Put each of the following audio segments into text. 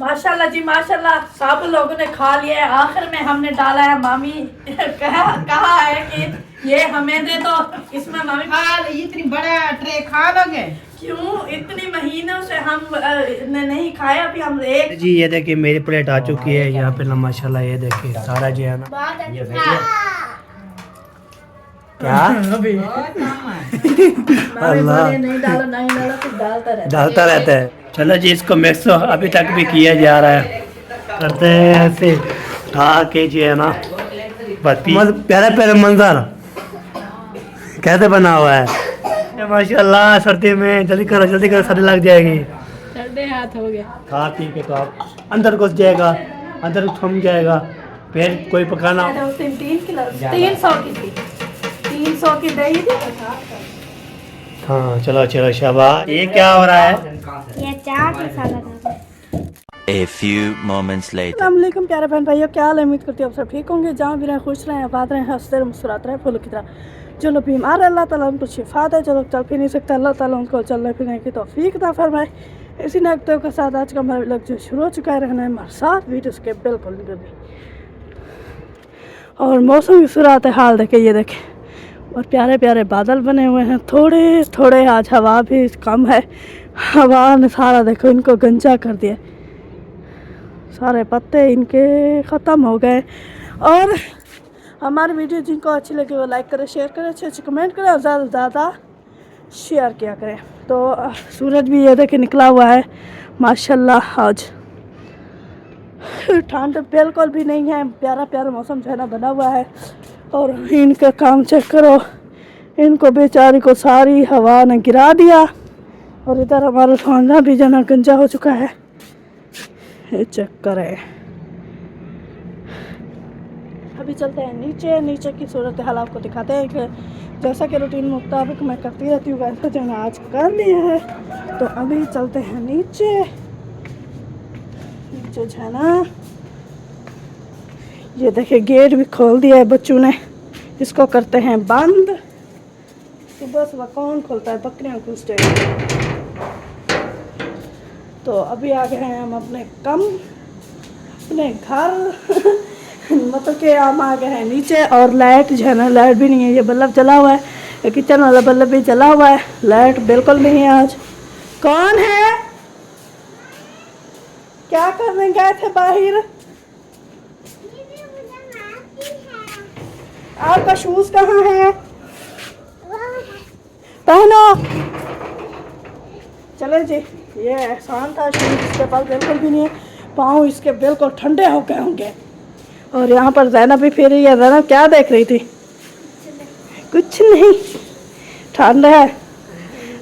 माशाल्लाह जी माशाल्लाह, सब लोगों ने खा लिया है। आखिर में हमने डाला है, मामी कहा है कि ये हमें दे दो। इसमें मामी इतनी बड़ा ट्रे खा लोगे? क्यों, इतनी महीनों से हम ने नहीं खाया, अभी हम एक जी ये देखिए मेरी प्लेट आ चुकी है यहाँ पे ना, माशाल्लाह ये देखिए सारा जो है ना क्या अभी अल्लाह नहीं डाला नहीं डाला, तो डालता रहता है। चलो जी इसको मिक्स अभी तक भी किया जा रहा है, करते हैं ऐसे उठा के जो है ना प्यारा प्यारा मंजर कैसे बना हुआ है माशाल्लाह। सर्दी में जल्दी करो सर्दी लग जाएगी। ठंडे हाथ हो गए। खा पी के तो आप अंदर घुस जाएगा, अंदर थम जाएगा, फिर कोई पकाना। उस दिन 300 की थी, 300 की दही थी। हाँ चलो शाबाश। ये क्या हो रहा है? ये चाट मसाला था। A few moments later. अस्सलाम वालेकुम प्यारे बहन भाइयों, क्या हाल है? उम्मीद करती हूँ आप सब ठीक होंगे, जहाँ भी रहें खुश रहें, आबाद रहें, हंसते रहें, मुस्कुराते रहें फूलों की तरह। जो लोग बीमार है अल्लाह ताला उनको शिफा दे, जो लोग चल फिर नहीं सकते अल्लाह ताला उनको चलने फिरने की तौफीक अता फरमाए। इसी नकतों के साथ आज का हमारा व्लॉग जो शुरू हो चुका है, रहना है हमारे साथ वीडियो के बिल्कुल भी। और मौसम की सूरत हाल देखे, ये देखें, और प्यारे प्यारे बादल बने हुए हैं। थोड़े थोड़े आज हवा भी कम है, हवा ने सारा देखो इनको गंजा कर दिया, सारे पत्ते इनके ख़त्म हो गए। और हमारी वीडियो जिनको अच्छी लगे वो लाइक करें, शेयर करें, अच्छे अच्छे कमेंट करें और ज़्यादा से ज़्यादा शेयर किया करें। तो सूरज भी ये देखे निकला हुआ है माशाल्लाह। आज ठंड बिल्कुल भी नहीं है, प्यारा प्यारा मौसम जो है ना बना हुआ है। और इनका काम चेक करो, इनको बेचारी को सारी हवा ने गिरा दिया। और इधर हमारा खाना भी जना गंजा हो चुका है, ये चेक करें। अभी चलते हैं नीचे, नीचे की सूरत हाल आपको दिखाते हैं कि जैसा कि रूटीन मुताबिक मैं करती रहती हूँ वैसा जो है आज कर लिया है। तो अभी चलते हैं नीचे। नीचे जो है ना ये देखिए गेट भी खोल दिया है बच्चों ने, इसको करते हैं बंद। सुबह सुबह कौन खोलता है, बकरियाँ घुस जाएगी। तो अभी आ गए हैं हम अपने घर मतलब कि हम आ गए हैं नीचे। और लाइट जो है ना, लाइट भी नहीं है, ये बल्ब जला हुआ है, ये किचन वाला बल्ब भी जला हुआ है, लाइट बिल्कुल नहीं है आज। कौन है? क्या करने गए थे बाहर? आपका शूज कहाँ है? पहनो। चले जी, ये एहसान था, शूज इसके पास बिल्कुल भी नहीं है, पाँव इसके बिल्कुल ठंडे हो गए होंगे। और यहाँ पर ज़ैनब भी फिर रही है। ज़ैनब क्या देख रही थी? कुछ नहीं, ठंड है।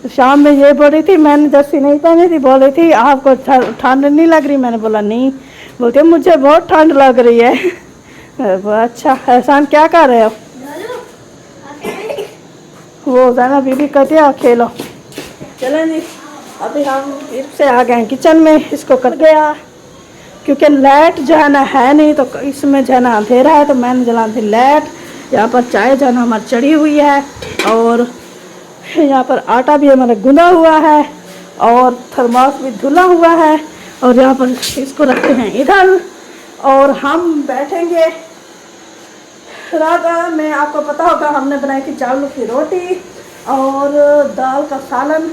शाम में ये बोल रही थी, मैंने जर्सी नहीं पहनी थी, बोल रही थी आपको ठंड नहीं लग रही? मैंने बोला नहीं, बोलते मुझे बहुत ठंड लग रही है। अच्छा एहसान क्या कर रहे हो? वो ज़ैनब बीबी कहती है खेलो। चलें जी, अभी हम फिर से आ गए किचन में, इसको कर गया क्योंकि लाइट जो है ना है नहीं, तो इसमें जो है ना अंधेरा है, तो मैंने जला दी लाइट। यहाँ पर चाय जो है ना हमारी चढ़ी हुई है, और यहाँ पर आटा भी हमारा गुना हुआ है, और थर्मास भी धुला हुआ है। और यहाँ पर इसको रखते हैं इधर, और हम बैठेंगे। रात में आपको पता होगा हमने बनाई थी चावलों की रोटी और दाल का सालन।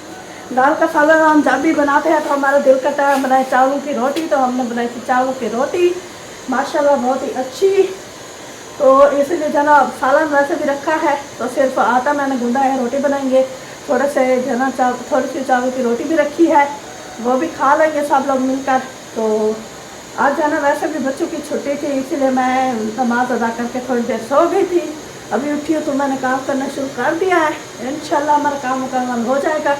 दाल का सालन हम जब भी बनाते हैं तो हमारा दिल करता है बनाए चावलों की रोटी, तो हमने बनाई थी चावलों की रोटी माशाल्लाह बहुत ही अच्छी। तो इसीलिए जना सालन वैसे भी रखा है, तो सिर्फ आटा मैंने गूंदा है, रोटी बनाएंगे। थोड़े से जना थोड़ी सी चावल की रोटी भी रखी है, वो भी खा लेंगे सब लोग मिलकर। तो आज जाना वैसे भी बच्चों की छुट्टी थी, इसीलिए मैं नमाज अदा करके थोड़ी देर सो गई थी। अभी उठी हूँ तो मैंने काम करना शुरू कर दिया है, इंशाल्लाह हमारा काम मुकम्मल हो जाएगा।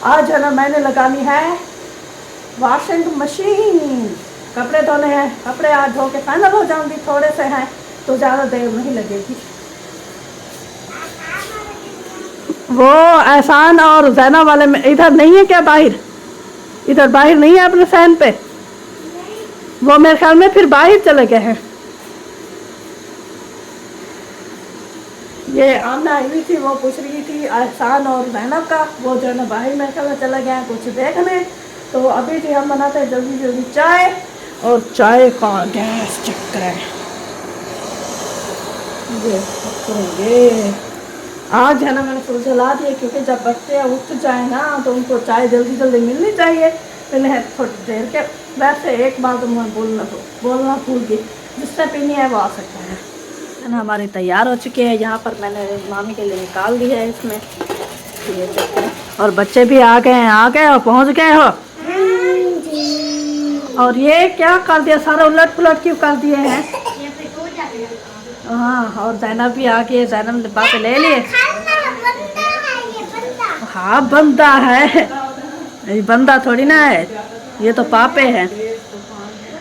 आज है ना मैंने लगानी है वॉशिंग मशीन, कपड़े धोने हैं। कपड़े आज धो के फाइनल हो जाऊंगी, थोड़े से हैं तो ज़्यादा देर नहीं लगेगी। वो एहसान और जैना वाले में इधर नहीं है क्या? बाहर, इधर बाहर नहीं है अपने सहन पे? वो मेरे ख्याल में फिर बाहर चले गए हैं। ये आमना आई हुई थी, वो पूछ रही थी एहसान और ज़ैनब का, वो जो है ना बाहर मेरे ख्याल में चले गए हैं कुछ देखने। तो अभी जी हम बनाते हैं जल्दी जल्दी चाय, और चाय का गैस चेक करें, ये करेंगे। आज है ना मैंने फुल जला दिया, क्योंकि जब बच्चे उठ जाए ना तो उनको चाय जल्दी जल्दी मिलनी चाहिए। पहले थोड़ी देर के, वैसे एक बार तो मैं बोलना भूल गई, जिससे पीनी है वो आ सकता है ना। हमारी तैयार हो चुकी है, यहाँ पर मैंने मामी के लिए निकाल दी है इसमें, ये चक्कर। और बच्चे भी आ गए और पहुँच गए हो। और ये क्या कर दिया, सारा उलट पुलट क्यों कर दिए हैं? हाँ, और जैनब भी आ गई है, जैनब ने बातें ले लिए। हाँ बंदा है, ये बंदा थोड़ी ना है, ये तो पापे हैं,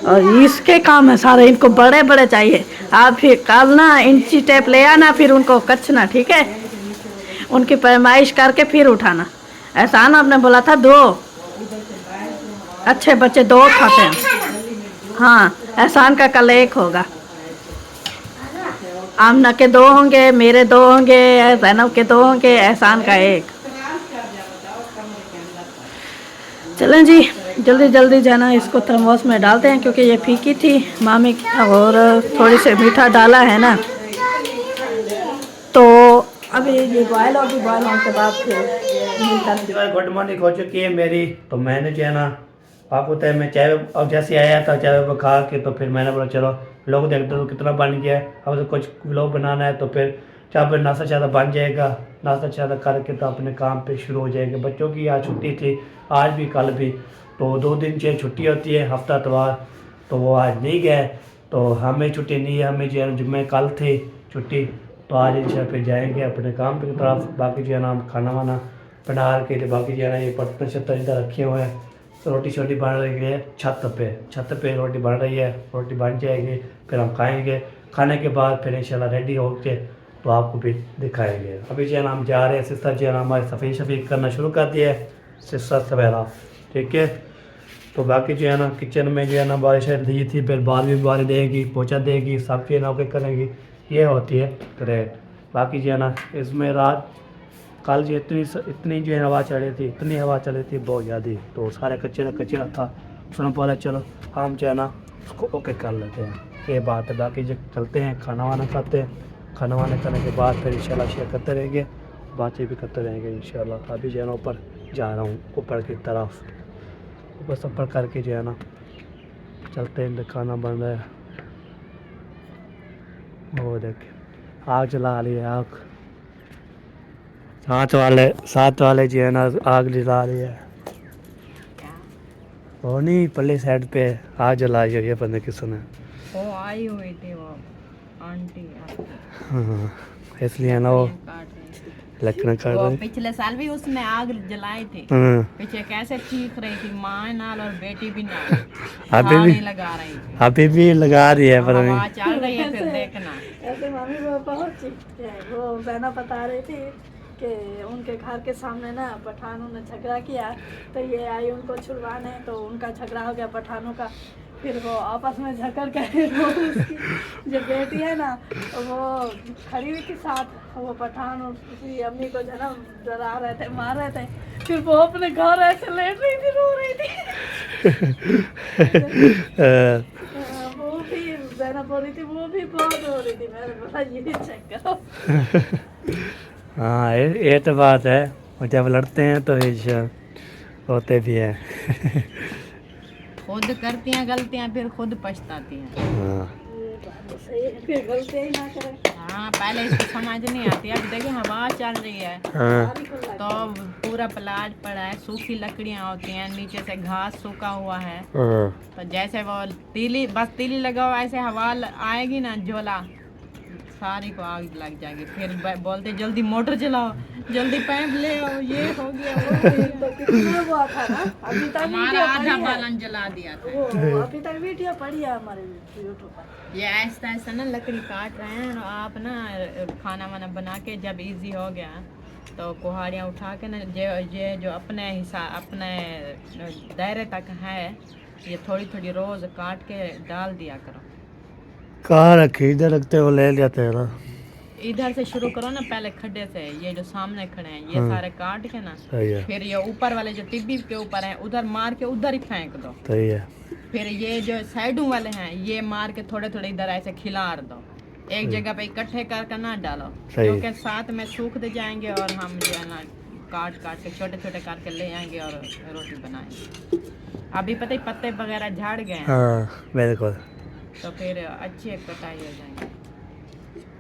और इसके काम है सारे, इनको बड़े बड़े चाहिए। आप फिर कल ना इंची टेप ले आना, फिर उनको कचना, ठीक है? उनकी पैमाइश करके फिर उठाना। एहसान आपने बोला था 2, अच्छे बच्चे 2 खाते हैं। हाँ, एहसान का कल 1 होगा, आमना के 2 होंगे, मेरे 2 होंगे, जैनब के 2 होंगे, एहसान का 1। चलें जी, जल्दी जल्दी जाना, इसको थर्मोस में डालते हैं, क्योंकि ये फीकी थी मामी, और थोड़ी सी मीठा डाला है ना, तो अभी ये बॉयल होगी, बॉयल होने के बाद फिर गुड मॉर्निंग हो चुकी है मेरी। तो मैंने जो है ना, आपको तय मैं चाय, अब जैसे आया था चाय वो खा के, तो फिर मैंने बोला चलो लोग देखते हो कितना बन गया है, अब तो कुछ व्लॉग बनाना है, तो फिर चाय पर नाश्ता ज़्यादा बन जाएगा, नाश्ता ज़्यादा करके तो अपने काम पे शुरू हो जाएंगे। बच्चों की आज छुट्टी थी, आज भी कल भी, तो 2 दिन से छुट्टी होती है हफ्ता इतवार, तो वो आज नहीं गए, तो हमें छुट्टी नहीं है, हमें जो है जुम्मे कल थी छुट्टी, तो आज इंशाल्लाह फिर जाएंगे अपने काम की तरफ। बाकी जो है ना हम खाना वाना बना के, बाकी जो है ना ये बर्तन शर्तन इधर रखे हुए हैं, रोटी शोटी बन रही है छत पे रोटी बन रही है, रोटी बन जाएगी, फिर हम खाएंगे, खाने के बाद फिर इंशाल्लाह रेडी हो के तो आपको भी दिखाएंगे। अभी जो है ना हम जा रहे हैं, सिस्टर जो है ना हमारी सफ़ाई शफी करना शुरू कर दिया है, सिस्टर सवेरा, ठीक है? तो बाकी जो है ना किचन में जो है ना बारिश दी थी, फिर बाद भी बारिश देगी, पोछा देगी, सब चीज़ नौकरी करेंगी, ये होती है ग्रेट। बाकी जो है ना इसमें रात कल जो इतनी जो है हवा चल रही थी, इतनी हवा चल रही थी बहुत ज़्यादा, तो सारे कचरा था, उसने बोला चलो हम जो है ना उसको ओके कर लेते हैं, ये बात है। बाकी जो चलते हैं खाना वाना खाते हैं, खाना वाना खाने के बाद फिर इंशाल्लाह शेयर करते रहेंगे, बातें भी करते रहेंगे इंशाल्लाह। अभी जो है ना ऊपर जा रहा हूँ, ऊपर की तरफ, ऊपर सफ़र करके जो है ना चलते हैं, खाना बन रहा है, वो देख आग जला रही है, आग साथ वाले जो है ना आग जला रही है, वो नहीं पल्ली साइड पे आग जलाई हुई है, पता किसने, वो आई हुई थी वो आंटी, हाँ, इसलिए ना वो लकड़ा काट वो रही। पिछले साल भी उसने आग जलाई थी, हाँ, पीछे कैसे चीख रही थी, माँ नाल और बेटी भी नाल, अभी भी लगा रही थी, अभी भी लगा रही है, पता हवा नहीं। चल रही है, फिर देखना। ऐसे मामी वो बहुत चीखते हैं। वो बहना बता रही थी कि उनके घर के सामने ना पठानों ने झगड़ा किया, तो ये आई उनको छुड़वाने, तो उनका झगड़ा हो गया पठानों का, फिर वो आपस में झगड़ गए। वो उसकी जो बेटी है ना वो खड़ी हुई थी साथ, वो पठान उसकी अम्मी को जना डरा रहे थे, मार रहे थे, फिर वो अपने घर ऐसे लेट रही थी, रो रही थी। वो भी बहना बोल रही थी, वो भी बहुत रो रही थी, मैंने बोला ये चेक करो। हाँ ये तो बात है, और जब लड़ते हैं तो होते भी हैं। खुद करती हैं गलतियां, फिर खुद पछताती हैं। हाँ, ये बात तो सही है, फिर गलती ही ना करें। हाँ, पहले इसको समझ नहीं आती, अब देखिए हवा चल रही है हाँ, तो पूरा प्लाट पड़ा है, सूखी लकड़ियाँ होती हैं, नीचे से घास सूखा हुआ है, हाँ, तो जैसे वो तीली लगाओ, ऐसे हवा आएगी ना झोला, सारी को आग लग जाएगी, फिर बोलते जल्दी मोटर चलाओ, जल्दी पाइप ले आओ, ये हो गया वो हो गया। तो कितना हुआ था ना, अभी तक हमारा वीडियो आधा पड़ी है। बालन जला दिया था। वो अभी तक वीडियो पड़ी है हमारे यूट्यूब पर। ये ऐसा ऐसा ना लकड़ी काट रहे हैं, और आप ना खाना वाना बना के जब इजी हो गया तो कुहाड़ियाँ उठा के ना ये जो अपने अपने दायरे तक है, ये थोड़ी थोड़ी रोज काट के डाल दिया करो। कहाँ रखी, इधर रखते हो ले जाते हैं ना। इधर से शुरू करो ना, पहले खड्डे से, ये जो सामने खड़े हैं ये हाँ। सारे काट के ना, सही है, फिर ये ऊपर वाले जो टिब्बी के ऊपर हैं उधर मार के उधर ही फेंक दो। सही है। फिर ये जो साइडों वाले हैं ये मार के थोड़े थोड़े इधर ऐसे खिलार दो, एक जगह पे इकट्ठे कर ना डालो, सही। क्योंकि साथ में सूखते जाएंगे और हम जो है ना काट काट के छोटे छोटे करके ले आएंगे और रोटी बनाएंगे। अभी पता ही पत्ते वगैरह झाड़ गए हैं, हाँ बिल्कुल। तो फिर अच्छी एक कटाई हो जाएंगे।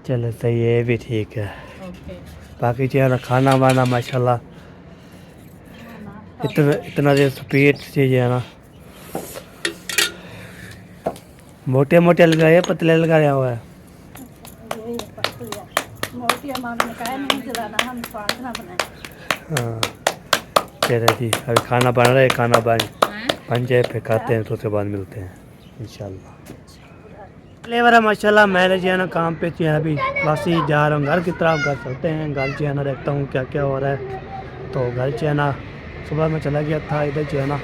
चलो सही है, ये भी ठीक है। ओके। बाकी जो है ना खाना वाना माशाल्लाह इतना जो स्पीड से जो है ना, मोटे मोटे लगाए पतले लगाया हुआ है। ये पत्ती मोटी हमारे निकाय नहीं जलाना, हम स्वाद ना बनाए। हाँ चलो जी, अभी खाना बन रहा है, खाना बन जाए फिर खाते हैं, तो उसके बाद मिलते हैं इंशाल्लाह। लेवर है माशाल्लाह। मैं जो है ना काम पे जो है अभी वासी जा रहा हूँ घर की तरफ। घर चलते हैं, घर जो है ना देखता हूँ क्या क्या हो रहा है। तो घर जो है ना सुबह में चला गया था, इधर जो है ना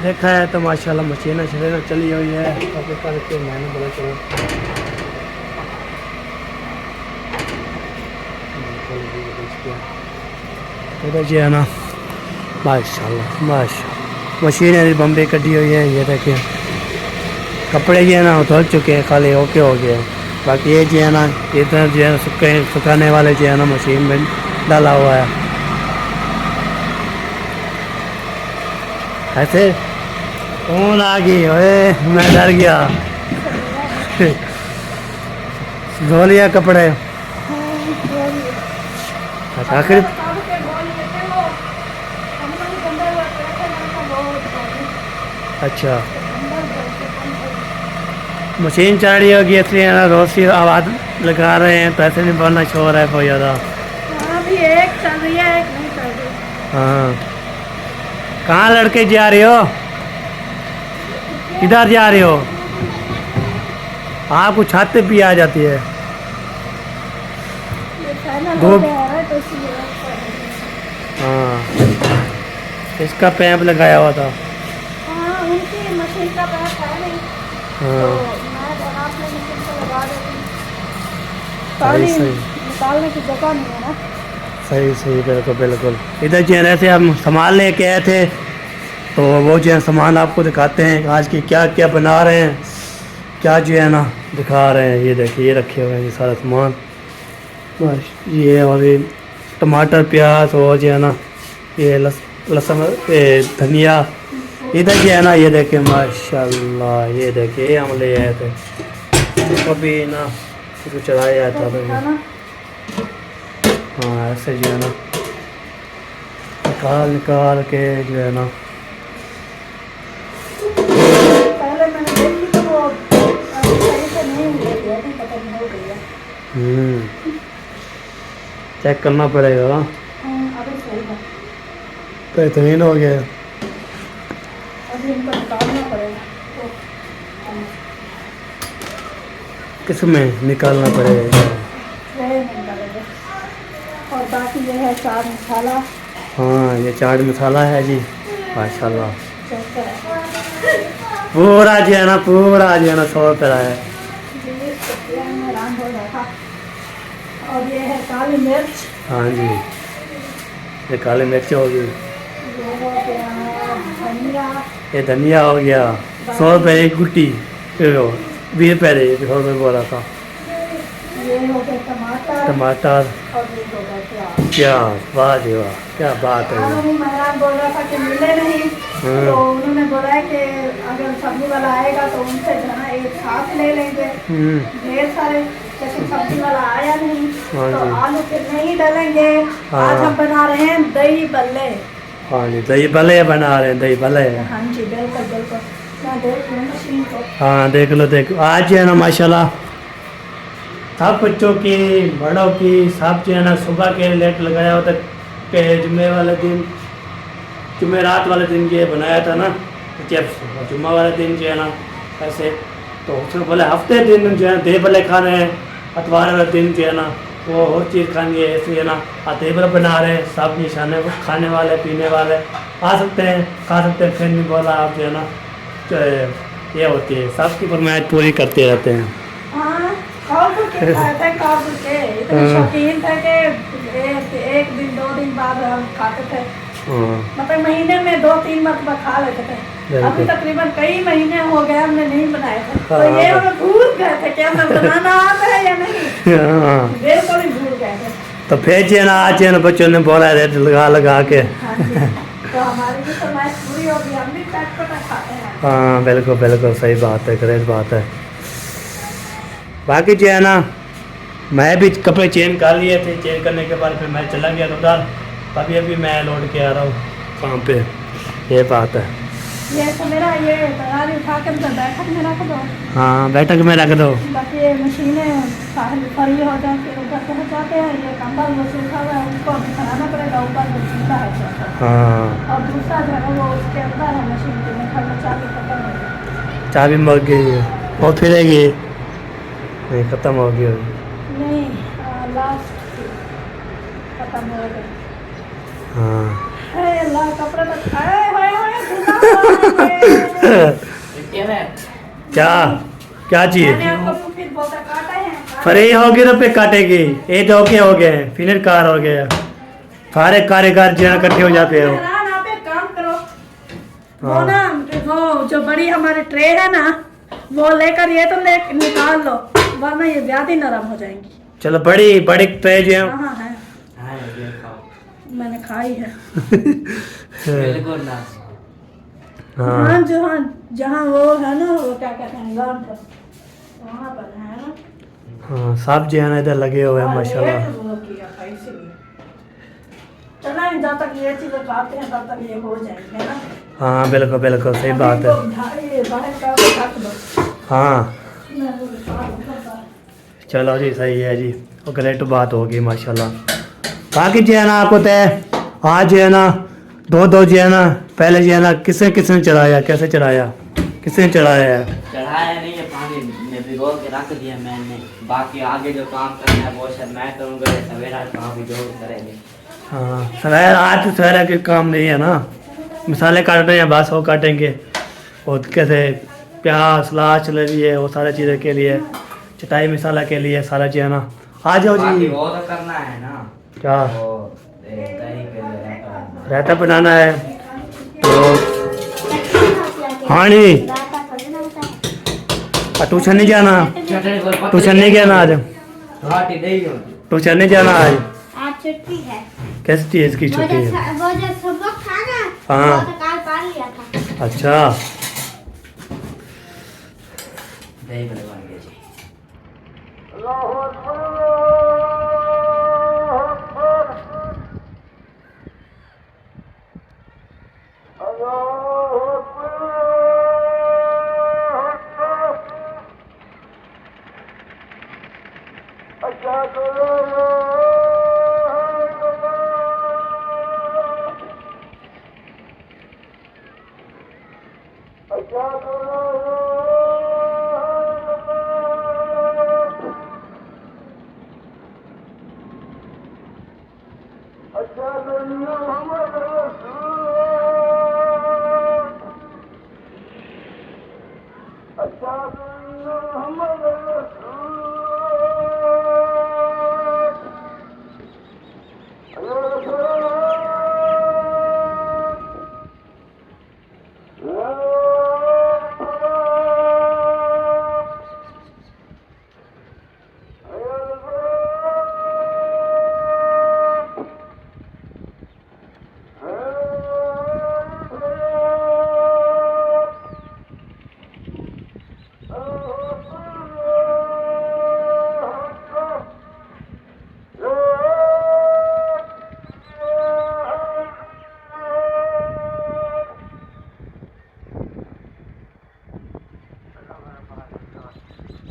देखा है तो माशाल्लाह मशीनें चली हुई है। तो मैंने बोला चलो इधर जो है ना माशाल्लाह मशीनें बम्बे कटी हुई है। ये देखिए कपड़े जो है ना धुल चुके हैं, खाली ओके हो गए हैं। बाकी ये जो है ना इधर जो है सुखाने वाले जो है ना मशीन में डाला हुआ है। ऐसे कौन आ गई? ओए मैं डर गया। धो लिया कपड़े आखिर। अच्छा मशीन चल रही होगी इसलिए ना रोज की आवाज़ लगा रहे हैं, तो ऐसे नहीं बोलना शोर है बहुत ज़्यादा। अभी एक चल रही है, एक नहीं चल रही। हाँ कहाँ लड़के जा रहे हो? इधर जा रहे हो? आपको छत भी आ जाती है। ये चैनल दो- हो गया है तो इसलिए। हाँ इसका पैप लगाया हुआ था। हाँ उनकी मशीन का पैसा है नहीं, तो हाँ मैं रात में मशीन को लगा देती हूँ। सही पानी सही निकालने की जगह नहीं है ना। सही सही बिल्कुल बिल्कुल। इधर जो है से हम सामान लेके आए थे, तो वो जो है सामान आपको दिखाते हैं आज की क्या क्या बना रहे हैं, क्या जो है ना दिखा रहे हैं। ये देखिए ये रखे हुए हैं ये सारा सामान, बस ये और ये टमाटर प्याज और जो है ना ये लहसुन धनिया। इधर जो है ना ये देखिए माशाल्लाह, ये देखिए ये हम ले आए थे, अभी ना इसको चढ़ाया था अभी। खाना हाँ ऐसे जो है ना निकाल के जो है ना पहले मैंने देखी तो वो सही से नहीं हुई थी, अभी पता नहीं हो गई है। चेक करना पड़ेगा। अभी सही है, बेहतरीन हो गया। अभी इनको निकालना पड़ेगा। तो किस में निकालना पड़ेगा? वह निकालेंगे। और बाकी ये है चाट मसाला। हाँ ये चाट मसाला है जी माशाल्लाह। चेक करें। पूरा जो है ना 100 रुपये का है। में राम हो रहा था। और ये है काली मिर्च। हाँ जी ये काली मिर्च होगी। ये हो गया धनिया। ये धनिया हो गया 100 रुपये एक गुट्टी, 20 रुपये 100 रुपये बोला था। ये हो गया टमाटर। टमाटर और ये हो गया प्याज। प्याज, वाह जी वाह क्या बात है। अभी मेहमान बोल रहा था कि मिले नहीं, तो उन्होंने बोला है कि अगर सब्जी वाला आएगा तो उनसे जो है ना एक साथ ले लेंगे ढेर सारे, लेकिन सब्जी वाला आया नहीं। हाँ तो जी। आलू फिर नहीं डालेंगे। हाँ। आज हम बना रहे हैं दही बल्ले। हाँ जी दही भले बना रहे हैं, दही भले। हाँ जी बिल्कुल बिल्कुल। मैं देख लूँ मशीन को। हाँ देख लो आज जो है ना माशाल्लाह सब बच्चों की बड़ों की सब जो है ना सुबह के लेट लगाया होता पे जुम्मे वाले दिन, जुमेरात वाले दिन ये बनाया था ना चिप्स। जुम्मा वाले दिन जो है ना ऐसे, तो उसमें बोले हफ्ते दिन जो है दही भले खाने हैं, अतवार वाले दिन जो है ना वो और चीज़ खानी है, इसलिए ना दही भले बना रहे हैं। सब निशाने खाने वाले पीने वाले आ सकते हैं, खा सकते हैं। फिर नहीं बोला आप जो है ना तो ये होती है सबकी फरमाइश पूरी करते रहते हैं। हाँ और तो क्या ऐसे काट के इतने शौकीन थे कि एक दिन 2 दिन बाद हम खाते थे, मतलब महीने में 2-3 मरतबा खा लेते थे। अभी तकरीबन कई महीने हो गए हमने नहीं बनाए थे, तो ये हमें भूल गए थे कि हमें बनाना आता है या नहीं, बिल्कुल ही भूल गए थे। तो फिर जो है ना आज जो है ना बच्चों ने बोला रेट लगा के। हाँ जी, तो हमारी भी फरमाइश पूरी होगी, हम भी चटपटा खाते हैं। हाँ बिल्कुल बिल्कुल सही बात है, ग्रेट बात है। बाकी जो है ना मैं भी कपड़े चेंज कर लिए थे, चेंज करने के बाद फिर मैं चला गया था उधर, अभी अभी मैं लौट के आ रहा हूँ काम पे, ये बात है। ये तो मेरा ये तैयारी उठा कर बैठक में रख दो, हाँ बैठक में रख दो। बाकी ये मशीनें फरी हो जाए फिर ऊपर पहुँच जाते हैं। ये कंबल वो सूखा हुआ है उसको अभी बनाना पड़ेगा, ऊपर वो सीधा है थोड़ा सा। हाँ और दूसरा जो है वो उसके अंदर है मशीन के में, खड़ चाबी खत्म हो गई। चाबी मर गई है और फिरेगी नहीं, ख़त्म हो गई होगी। नहीं लास्ट खत्म हो गई। हाँ अरे अल्लाह, कपड़े तो खाए हुए क्या क्या चीज़ मैंने आपको फिर बोलता काटा है। फ्री होगी तो पे काटेगी, ये तो ओके हो गए, फिर कार हो गया, सारे कारीगर जो है इकट्ठे हो जाते हो। मेहरान, आप एक काम करो, वो ना वो जो बड़ी हमारी ट्रे है ना, वो लेकर ये तो निकाल लो, वरना ये ज्यादा नरम हो जाएंगी। चलो बड़ी बड़ी ट्रे जो है हाँ है, मैंने खाई है। हाँ हाँ जो हाँ जहाँ वो है ना, वो क्या कहते हैं गांव पर, वहाँ पर है ना। हाँ सब जो है ना इधर लगे हुए हैं माशाल्लाह। वो किया था इसीलिए। चला जब तक ये चीज़ें खाते हैं तब तक ये हो जाएंगे ना। हाँ बिल्कुल बिल्कुल सही बात है। बाहर का ढक दो। हाँ मैं वो साफ करता हूँ। चलो जी सही है जी, और ग्रेट बात होगी माशाल्लाह। बाकी जो है ना आपको तय आज जो है ना दो जो है ना पहले जो है ना किसने चढ़ाया, कैसे चढ़ाया, किसने चढ़ाया है? चढ़ाया नहीं है, पानी में भिगो के रख दिया मैंने। बाकी आगे जो काम करना है वो शायद मैं करूँगा, सवेरा काम भी जो करेंगे। हाँ सवेरा, आज तो सवेरा के काम नहीं है ना, मसाले काट रहे हैं बस, वो काटेंगे। और कैसे प्याज सलाद चल रही है, वो सारी चीज़ों के लिए, चटाई मसाला के लिए सारा जो है ना। आ जाओ बाकी जी। वो तो करना है ना, क्या वो दही के लिए रहता है। रायता बनाना है तो हाँ जी, ट्यूशन नहीं जाना, ट्यूशन नहीं जाना आज, घाटी दही होती। ट्यूशन नहीं जाना आज, आज छुट्टी है। कैसी चीज़ की छुट्टी है? वो जो सबक था ना, हाँ। वो तो काल पढ़ लिया था। अच्छा दही बन गया जी।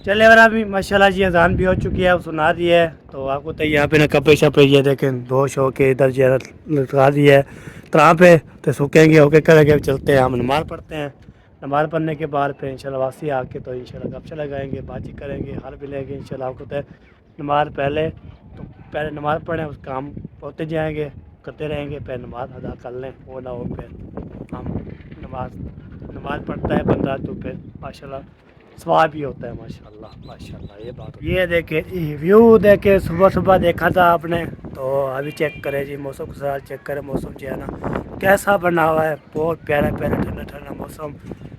चले और अभी माशाल्लाह जी अजान भी हो चुकी है, अब सुना दी है। तो आपको तो यहाँ पे ना कपड़े शपड़े ये देखें दोष हो के इधर जो लटका दी है तरह पे, तो सूखेंगे होके करेंगे, चलते हैं हम नमाज़ पढ़ते हैं। नमाज़ पढ़ने के बाद फिर इंशाल्लाह वापसी आके तो इंशाल्लाह गपशप लगाएंगे, बातचीत करेंगे, हाल भी लेंगे इंशाल्लाह। आपको तो नमाज़ पहले नमाज़ पढ़ें, उस काम होते जाएंगे, करते रहेंगे, फिर नमाज़ अदा कर लें, वो ना हो फिर हम नमाज़ पढ़ता है बंदा तो फिर माशाल्लाह स्वाद भी होता है। माशाल्लाह माशाल्लाह, ये बात। ये देखे व्यू देखे, सुबह सुबह देखा था आपने, तो अभी चेक करें जी मौसम के साथ, चेक करें मौसम जो है ना कैसा बना हुआ है, बहुत प्यारा प्यारा ठंडा ठंडा मौसम।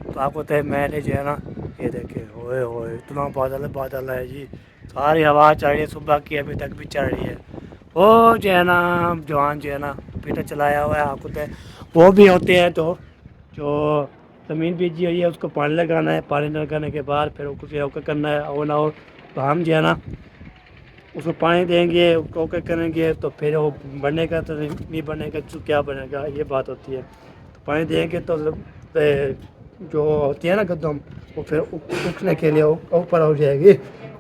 तो आपको तो मैंने जो है ना ये देखे होए होए इतना बादल है जी, सारी हवा चल रही है सुबह की, अभी तक भी चल रही है। वो जो है ना जवान जो है ना पीटर चलाया हुआ है, आपको तो वो भी होते हैं, तो जो ज़मीन बीजी हुई है उसको पानी लगाना है, पानी लगाने के बाद फिर कुछ ओके करना है और ना और, तो हम जो है ना उसको पानी देंगे, ओके करेंगे, तो फिर वो बनेगा तो नहीं बनेगा, तो क्या बनेगा, ये बात होती है। तो पानी देंगे तो जो होती है ना कदम, वो फिर उठने के लिए ऊपर हो जाएगी,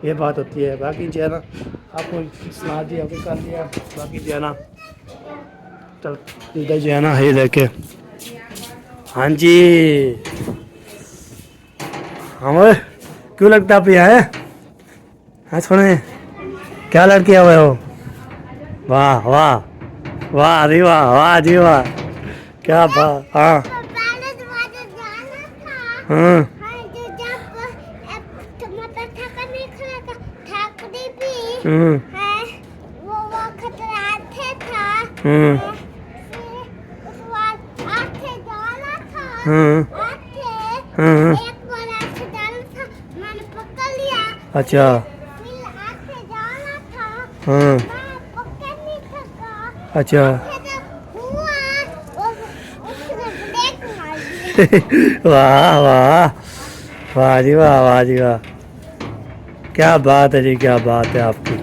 ये बात होती है। बाकी जो है ना आपको सुना दिया, ओके कर दिया, बाकी जो है ना चल इधर जो है ना ये देखे। हाँ जी, हाँ क्यों लगता आप यहाँ है? हाँ सुने, क्या लड़की हुए हो? वाह वाह वाह अरे वाह, वाह जी वाह, क्या बात। हाँ पापा ने तुम्हारे जाना था। हाँ हाँ, जो जब टमाटर ठका नहीं खाएगा, ठकने भी हम्म है, वो खतराते था। हम्म फिर उस बाद आके डाला था। आके हम्म एक बार आके डाला था, मैंने पकड़ लिया। अच्छा फिर आके डाला था, हाँ मैं पकड़ नहीं सका। अच्छा फिर हुआ और उसने ब्रेक मार दिया। वाह वाह वाह जी वाह, वाह जी वाह, क्या बात है जी, क्या बात है आपकी।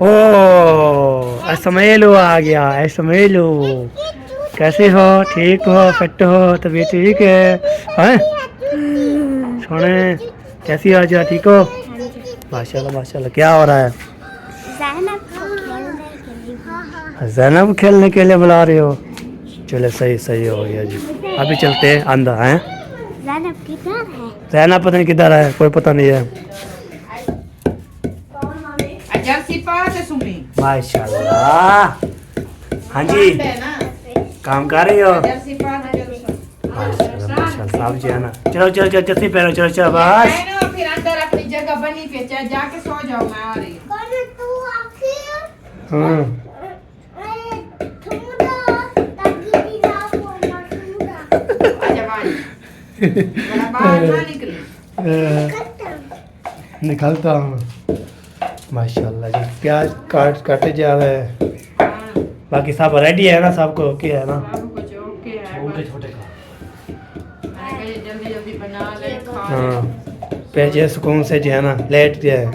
ओ असमेलू आ गया, असमेलू कैसे हो? ठीक हो? फिट हो? तबीयत ठीक है? हैं सोने कैसी हो? आज ठीक हो? माशाल्लाह माशाल्लाह। क्या हो रहा है? जैनब खेलने के लिए बुला रही हो? चलो सही सही हो गया जी, अभी चलते हैं अंदर। हैं ज़ैनब किधर है? जैनब पता नहीं किधर है, कोई पता नहीं है। जर्सी पास सुमी माशाल्लाह। हाँ जी, काम कर रही हो? जर्सी पास माशाल्लाह माशाल्लाह, साहब जी है ना। चलो चलो चलो जल्दी पहनो, चलो चलो बस। फिर अंदर अपनी जगह बनी पे जाके सो जाओ, मैं आ रही हूँ। कौन तू आखिर? हाँ आजा बाहर, बड़ा बाहर ना निकले। निकलता हूँ। माशाल्लाह जी, प्याज काटे जा रहे हैं, हाँ, बाकी सब रेडी है ना, सबको ओके है ना? सब कुछ ओके है, छोटे बस छोटे का मैंने कहा ये जल्दी जल्दी बना ले, खा ले। हाँ पेजे सुकून से जो है ना लेट गए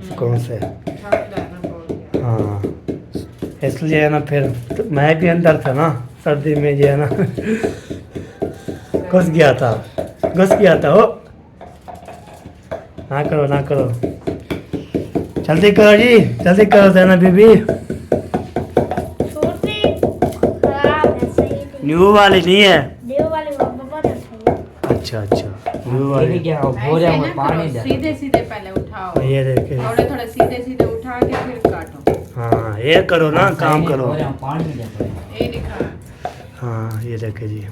सुकून से। थक जाना बोल के। हाँ इसलिए है ना, फिर तो मैं भी अंदर था ना सर्दी में जो है ना घुस गया था हो। ना करो ना करो, जल्दी करो जी, जल्दी करो जैनब बीबी। न्यू वाली नहीं है? अच्छा अच्छा न्यू वाली। ऐसे ना करो, सीधे सीधे पहले उठाओ, ये देखे, थोड़े थोड़े सीधे सीधे उठा के फिर काटो। हाँ ये करो ना, काम करो। ये दिखा, हाँ ये देखे जी,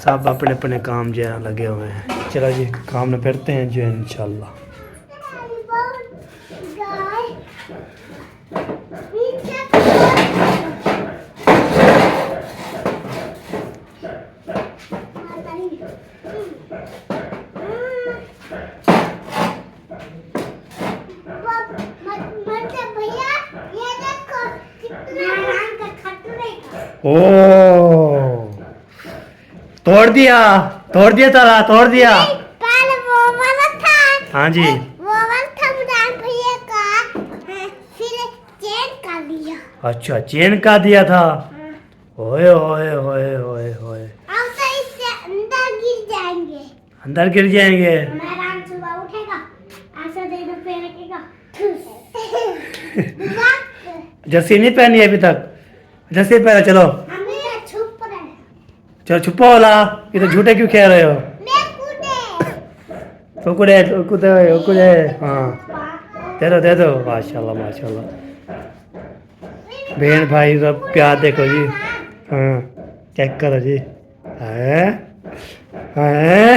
सब अपने अपने काम जो है लगे हुए हैं। चलो जी काम में फिरते हैं जो है इंशाल्लाह। भैया ये देखो कितना रंग का खटरे का। ओ तोड़ दिया ताला, तोड़ दिया। पहले वो वाला था। हाँ जी वो वाला था मुराद भैया का, फिर चेंज कर दिया। अच्छा चेन का दिया था। ओए ओए ओए ओए ओए, अब तो इससे अंदर गिर जाएंगे। अंदर गिर जाएंगे। मेहरान सुबह उठेगा, ऐसा दे दो पे रखेगा। जर्सी नहीं पहनी अभी तक? जर्सी पहना, चलो हमें छुप रहे। चलो छुपो वाला, ये तो झूठे क्यों कह रहे हो? मैं कूदे। तो कुड़े हाँ दे दो माशाल्लाह माशाल्लाह। बहन भाई सब प्यार देखो जी। हाँ चेक करो जी, है हैं?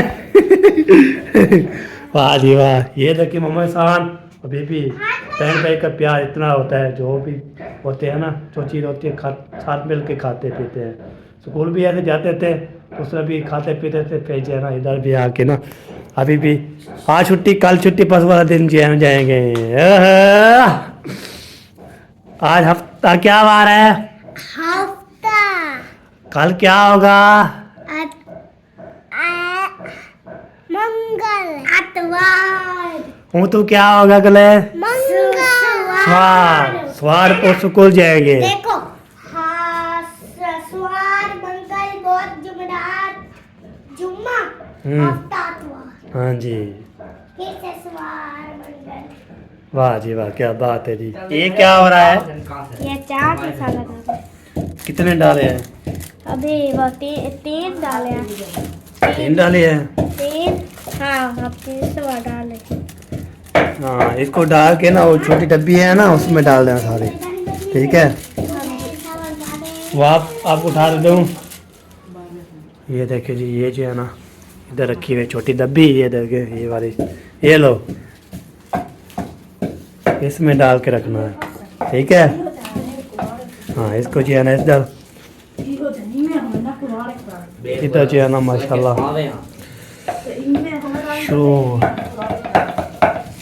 वाह जी वाह, ये देखिए मोहम्मद शान अभी भी बहन भाई का प्यार इतना होता है, जो भी होते हैं ना, जो चीज़ होती है साथ मिल के खाते पीते हैं। स्कूल भी ऐसे जाते थे, उसमें भी खाते पीते थे, फिर जो है ना इधर भी आके ना अभी भी आज छुट्टी कल छुट्टी परसों वाला दिन जो है जाएंगे। आज हफ्ता क्या वार है? हफ्ता कल क्या होगा? मंगल अतवार हूँ तो क्या होगा कल? मंगल स्वार को स्कूल जाएंगे। देखो हाँ सोमवार मंगल बुध जुमेरात जुम्मा हफ्ता अतवार। हाँ जी, फिर से सोमवार मंगल। वाह जी वाह, क्या बात है जी। ये क्या हो रहा है? ये चाट मसाला डाले। कितने डाले हैं? अभी वो तीन डाले हैं। 3 डाले हैं। तीन हाँ अब तीसरा डाले। हाँ, इसको डाल के ना वो छोटी डब्बी है ना उसमें डाल देना सारे, ठीक है? वो आप उठा दे दूँ। ये देखिए जी, ये जो है ना इधर रखी हुई छोटी डब्बी, ये देखिए ये वाली, ये लो, इसमें डाल के रखना है, ठीक है? हाँ, इसको जो है ना इधर जो है ना माशाल्लाह शो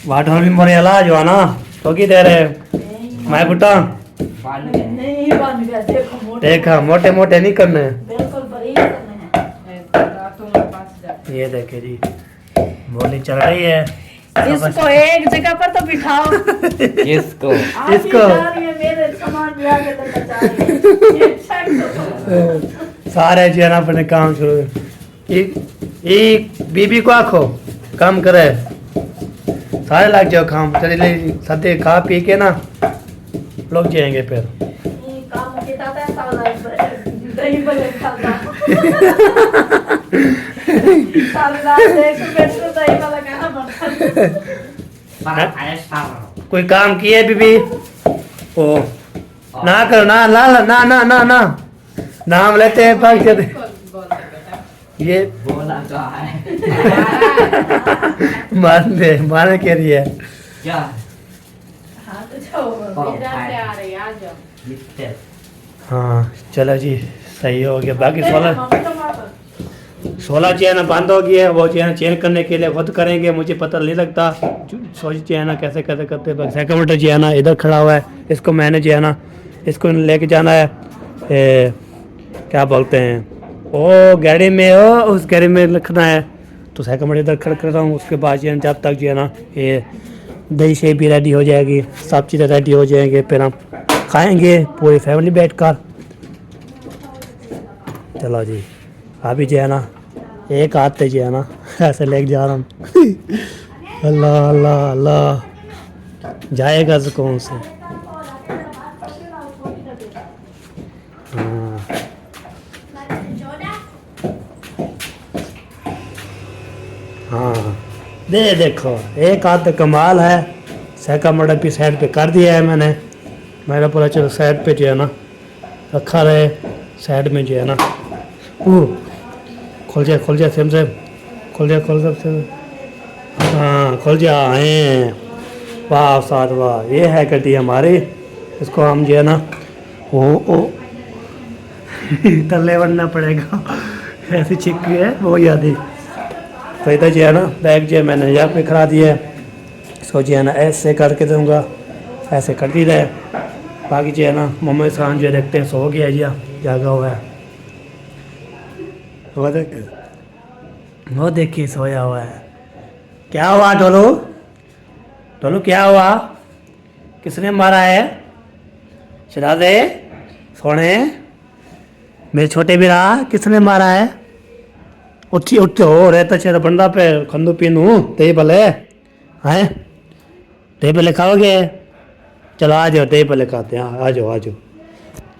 वाटर भी मोरे अला जो है ना तो की दे रहे मैं बुटा नहीं बन गया, देखो मोटे देखा, मोटे मोटे नहीं करने हैं। बिल्कुल बारीक करने हैं। दांतों में फंस जाते। ये देखे जी, बोली चल रही है। इसको एक जगह पर तो बिठाओ। किसको? आप ही इसको। जा रही है, मेरे सामान भी आगे लेकर जा रही है। ये check तो सारे जो है ना अपने काम शुरू। एक बीबी को आखो काम करे, सारे लग जाओ काम, चले सदे खा पी के ना लोग जाएंगे फिर। ये काम के दादा साला दही बले खाता। साला देख बैठो दही वाला खाना बनता। कोई काम किए बीबी? ओ ना करो, ना ना ना ना ना ना नाम लेते हैं भाग जाते। बोल दे बेटा। ये बोला क्या है? मारने के लिए क्या? हाँ तो जाओ इधर से आ रही है, आ जाओ। मिस्टर हाँ चलो जी, सही हो गया। बाकी 16 मम्मी तो मार 16 चैन बंद हो गई है, वो चैन चेंज करने के लिए खुद करेंगे, मुझे पता नहीं लगता। सोच चैन कैसे कैसे करते हैं। सेकंड जो है ना इधर खड़ा हुआ है, इसको मैंने जो है ना इसको लेके जाना है क्या बोलते हैं ओ गाड़ी में, हो उस गाड़ी में रखना है। तो सेकंड इधर खड़ा कर रहा हूँ। उसके बाद जो है जब तक जो है ना ये दही शे भी रेडी हो जाएगी, सब चीज़ें रेडी हो जाएंगे, फिर हम खाएंगे पूरी फैमिली बैठकर। चलो जी, अभी जो है ना एक हाथ पे जो है ना ऐसे लेके जा रहा हूँ। अल्लाह अल्लाह अल्लाह, जाएगा सुकून से। हाँ हाँ, देखो एक हाथ पे कमाल है। सेकंड मॉडल भी साइड पे कर दिया है मैंने। मेरा पूरा चलो साइड पे जो है ना रखा रहे, साइड में जो है ना खोल जा सेम से खोल जा। हाँ खोल जा हैं। वाह साथ वाह, ये है गड्डी हमारी। इसको हम जो है ना ओ तले बनना पड़ेगा, ऐसी छिक्की है वो याद ही। तो इधर जो है ना बैग जो है मैंने यहाँ पे खड़ा दिया है, इसको जो है ना ऐसे करके दूँगा, ऐसे कर दी रहे। बाकी जो है ना मोहम्मद खान जो देखते हैं सो गया जी, जागा हुआ है। वो देखिए सोया हुआ है। क्या हुआ टोलू क्या हुआ? किसने मारा है? शरादे सोने मेरे छोटे बिरा किसने मारा है? उठी हो रहता चेहरा बंदा पे खंदू पीनू ते भले हैं, ते भले खाओगे? चलो आ जाओ, ते भले खाते हैं, आ जाओ।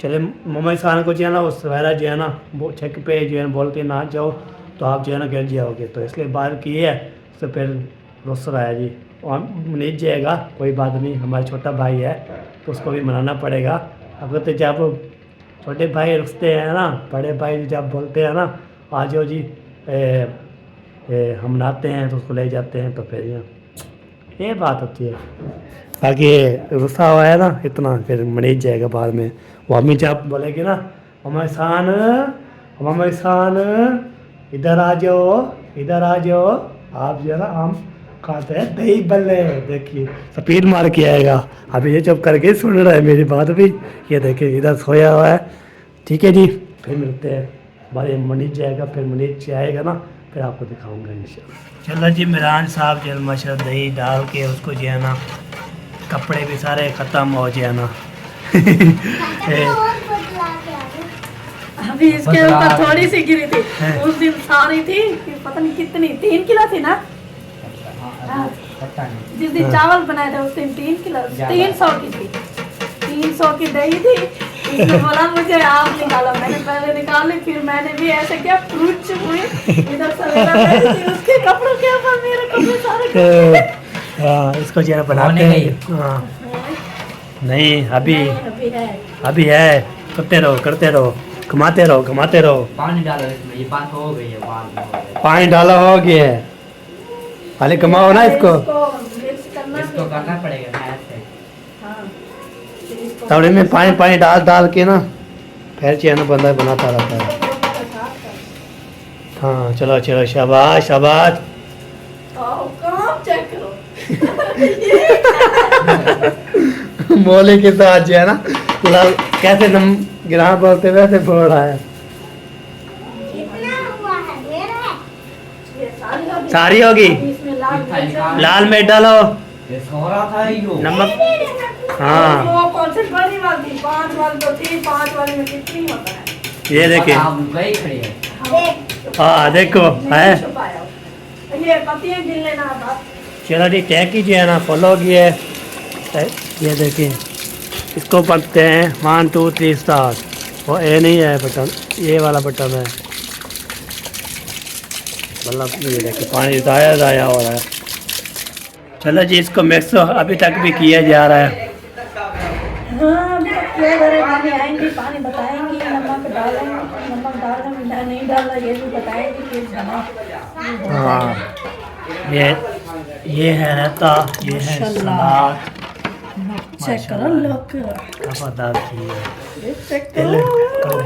चले मोहम्मद खान को जो है ना वो सवेरा जो है ना वो छक पे जो है बोलते ना जाओ तो आप जो है ना गिर जाओगे, तो इसलिए बाहर किए है। तो फिर रुस रहा है जी, और नहीं जाएगा कोई बात नहीं, हमारा छोटा भाई है तो उसको भी मनाना पड़ेगा। अगर तो जब छोटे भाई रुसते हैं ना, बड़े भाई जब बोलते हैं ना आ जाओ जी, हम नहाते हैं तो उसको ले जाते हैं तो फिर ये बात होती है। बाकी गुस्सा हुआ है ना इतना फिर मनीज जाएगा बाद में। वो अम्मी जब बोलेगी ना हमारे सान इधर आ जाओ आप जो है ना हम खाते हैं दही बल्ले। देखिए स्पीड मार के आएगा। अभी ये चुप करके सुन रहा है मेरी बात भी। ये देखिए इधर सोया हुआ है। ठीक है जी फिर मिलते हैं। हमारे मनीज जाएगा फिर मनीज आएगा ना फिर आपको दिखाऊंगा इंशाल्लाह। चलो जी मिरान साहब जो माशाल्लाह दही डाल के उसको जो है ना कपड़े भी सारे ख़त्म हो जाए ना। और बदला के आ गए। अभी इसके ऊपर थोड़ी सी गिरी थी। उस दिन सारी थी कि पता नहीं कितनी 3 किलो थी ना। हाँ। जिस दिन चावल बनाए थे उस दिन 3 किलो 300 की थी। 300 की दही थी। इसने बोला मुझे आप निकालो। मैंने पहले निकाली फिर मैंने भी ऐसे किया फ्रूट हुई इधर सवेरा उसके कपड़ों के ऊपर मेरे कपड़े सारे हाँ इसको जो है बनाते हैं। हाँ नहीं अभी है करते रहो घुमाते रहो। पानी डालो इसमें, ये बात हो गई है, बात हो गई। पानी डाला हो गया है पहले कमाओ ना इसको। इसको करना पड़ेगा मैच से। तब में पानी डाल के ना फिर चैन बंदा बनाता रहता है। हाँ चलो शाबाश चेक करो। मोले के साथ जो है ना लाल कैसे नम गिरा बोलते वैसे बोल रहा है। कितना हुआ है मेरा है। ये सारी होगी। इसमें लाल मिर्च लाल मिर्च डालो ये सो रहा था यो। नमक। हाँ वो कौन सी बड़ी वाली 5 वाली तो 5 वाली में कितनी होता है। ये देखिए आप गई खड़ी है। हाँ देखो है। छुपाया हो। ये पतियाँ गिन लेना आप। चलो जी टैग कीजिए ना फॉलो किए। ये देखिए इसको पढ़ते हैं 1 2 3 स्टार्ट। वो ए नहीं है बटन ये वाला बटन है। मतलब ये देखिए पानी ज़ाया हो रहा है। चलो जी इसको मिक्स अभी तक भी किया जा रहा है। हाँ पानी आएंगे पानी बताएंगे नमक डालेंगे नहीं डालना ये भी बताएंगे फिर बना। हाँ ये है रहता ये है सलाद। चेक करो लोग खबरदार की है। चेक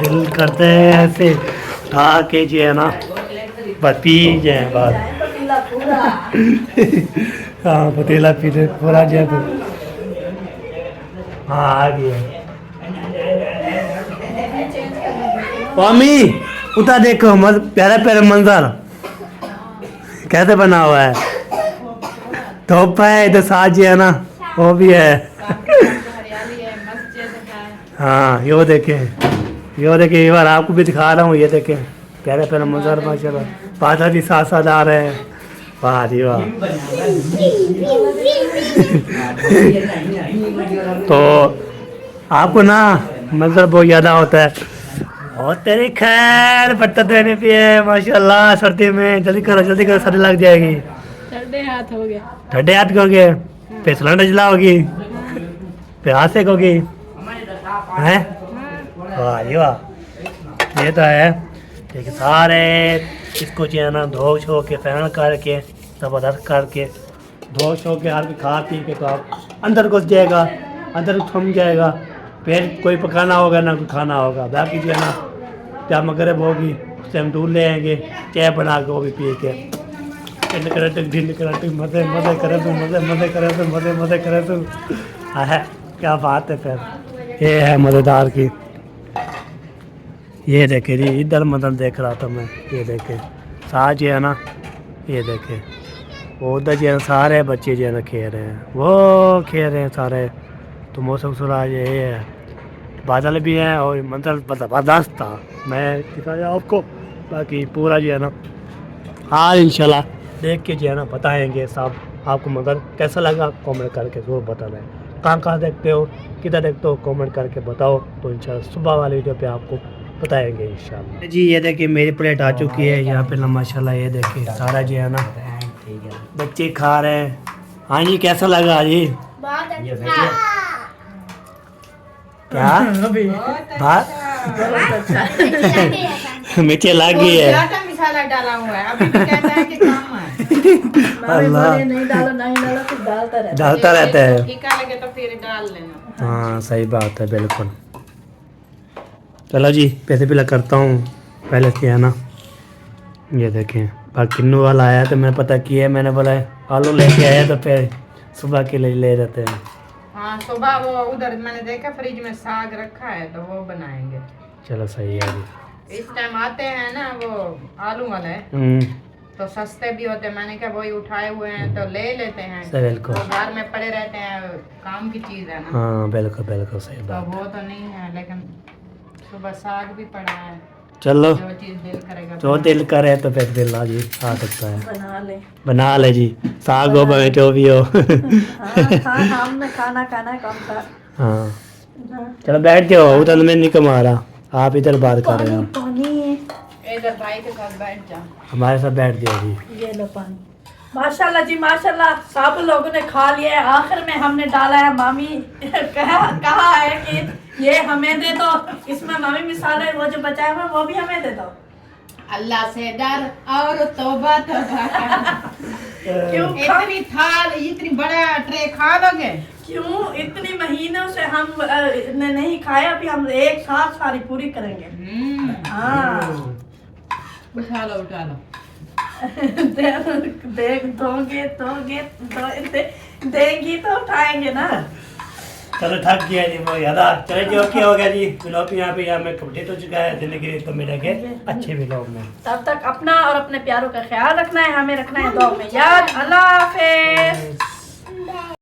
दिल करते हैं ऐसे उठा के जो है ना बस पी जाए बस। पतीला पूरा हाँ पतीला पीते पूरा जो है। हाँ आ गया। मम्मी उतना देखो प्यारा मंजर कैसे बना हुआ है। धूप है इधर साथ जो है ना वो भी है। हरियाली है, मस्जिद है। हाँ ये देखें ये बार आपको भी दिखा रहा हूँ। ये देखें प्यारा मंजर माशाल्लाह बादल भी साथ साथ आ रहे हैं। वाह जी वाह। तो आपको ना मंजर बहुत ज़्यादा होता है। और तेरी खैर पट्टा देने पे है माशाल्लाह। सर्दी में जल्दी करो सर्दी लग जाएगी। ठंडे हाथ हो गया। ठंडे हाथ कहोगे फिर सिलेंडर जलाओगी फिर हाथ सेकोगी हैं। वाह जी वाह। ये तो है देखिए सारे इसको जो है ना धो छो के फैन करके ज़बरदस्त करके धो छो के हर खा पी के तो आप अंदर घुस जाएगा अंदर थम जाएगा। फिर कोई पकाना होगा ना कोई खाना होगा। बाकी जो है ना क्या मगरब होगी उससे हम दूध ले आएंगे चाय बना के वो भी पी के मज़े करे तुम है। क्या बात है। फिर ये है मज़ेदार की। ये देखे जी इधर मदन देख रहा था मैं। ये देखे साथ जो है ना ये देखे वो उधर जो है सारे बच्चे जो है ना खेल रहे हैं वो खेल रहे हैं सारे। तो मौसम सुरा ये है बादल भी हैं और मंजर ज़बरदस्त था। मैं दिखाया आपको बाकी पूरा जो है ना हाँ इंशाल्लाह देख के जो है ना बताएंगे साहब आपको मंजर कैसा लगा कमेंट करके ज़रूर बताना है। कहाँ देखते हो किधर देखते हो कमेंट करके बताओ तो इंशाल्लाह सुबह वाली वीडियो पे आपको बताएंगे इंशाल्लाह। जी ये देखिए मेरी प्लेट आ चुकी है यहाँ पे माशाल्लाह। ये देखिए सारा जो है ना बच्चे खा रहे हैं। हाँ जी कैसा लगा जी बहुत अच्छा। क्या अभी बात मिर्ची लग गई है। चाटा मसाला डाला हुआ है, अभी भी कहता है कि काम है। मामी अल्लाह। बोले नहीं डालो नहीं डालो, फिर डालता रहता डालता रहता है। फीका लगे तो फिर डाल लेना। हाँ सही बात है बिल्कुल। चलो जी पैसे पिला करता हूँ पहले से है ना। ये देखें बाकी किन्नू वाला आया तो मैंने पता किया, मैंने बोला आलू लेके आया तो फिर सुबह के लिए ले जाते हैं। हाँ सुबह वो उधर मैंने देखा फ्रिज में साग रखा है तो वो बनाएंगे। चलो सही है जी। इस टाइम आते हैं ना वो आलू वाले तो सस्ते भी होते हैं, मैंने कहा वही उठाए हुए हैं तो ले लेते हैं। सही बिल्कुल। तो घर में पड़े रहते हैं, काम की चीज है ना। हाँ बिल्कुल बिल्कुल सही तो बात। वो तो नहीं है, लेकिन सुबह साग भी पड़ा है, चलो जो चीज दिल करेगा जो दिल करे तो फिर दिल आ जी आ सकता है, बना ले। बना ले जी। साग हो भावे जो भी हो। हाँ हमने खाना खाना है कौन सा। हाँ हाँ। चलो बैठ जाओ, उधर में नहीं कमा रहा, आप इधर बात कर रहे हो। पानी इधर भाई के साथ बैठ जा। हमारे साथ बैठ दिया जी। ये लो पानी। माशाल्लाह जी माशाल्लाह, सब लोगों ने खा लिया है। आखिर में हमने डाला है, मामी कहा है कि ये हमें दे दो, इसमें मामी मिसाल वो जो बचाया हुआ वो भी हमें दे दो। अल्लाह से डर और तौबा तौबा क्यों इतनी थाल इतनी बड़ा ट्रे खा लोगे? क्यों इतनी महीनों से हम ने नहीं खाया, अभी हम एक साथ सारी पूरी करेंगे। हाँ उठा लो उठा लो। देख दोगे देंगी तो उठाएंगे ना। चलो थक गया जी वो याद आ। चलो जी ओके हो गया जी। व्लॉग यहाँ पे यहाँ में कंप्लीट हो चुका है। जिंदगी तो मिलेंगे अच्छे व्लॉग में। तब तक अपना और अपने प्यारों का ख्याल रखना है, हमें रखना है दुआ में याद। अल्लाह हाफिज।